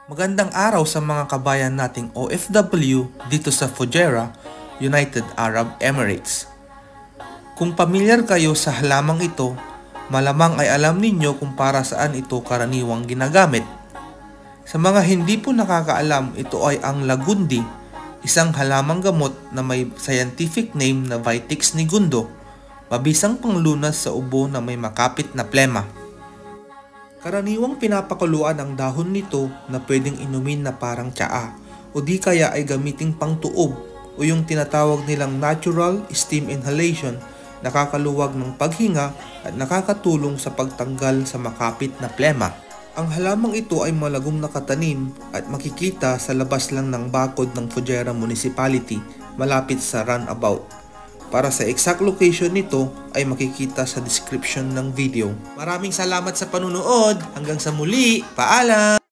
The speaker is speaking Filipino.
Magandang araw sa mga kabayan nating OFW dito sa Fujairah, United Arab Emirates. Kung pamilyar kayo sa halamang ito, malamang ay alam ninyo kung para saan ito karaniwang ginagamit. Sa mga hindi po nakakaalam, ito ay ang lagundi, isang halamang gamot na may scientific name na Vitex nigundo, mabisang panglunas sa ubo na may makapit na plema. Karaniwang pinapakuluan ang dahon nito na pwedeng inumin na parang tsaa o di kaya ay gamiting pangtuob o yung tinatawag nilang natural steam inhalation, nakakaluwag ng paghinga at nakakatulong sa pagtanggal sa makapit na plema. Ang halamang ito ay malagong nakatanim at makikita sa labas lang ng bakod ng Fujairah Municipality malapit sa runabout. Para sa exact location nito ay makikita sa description ng video. Maraming salamat sa panunood. Hanggang sa muli. Paalam!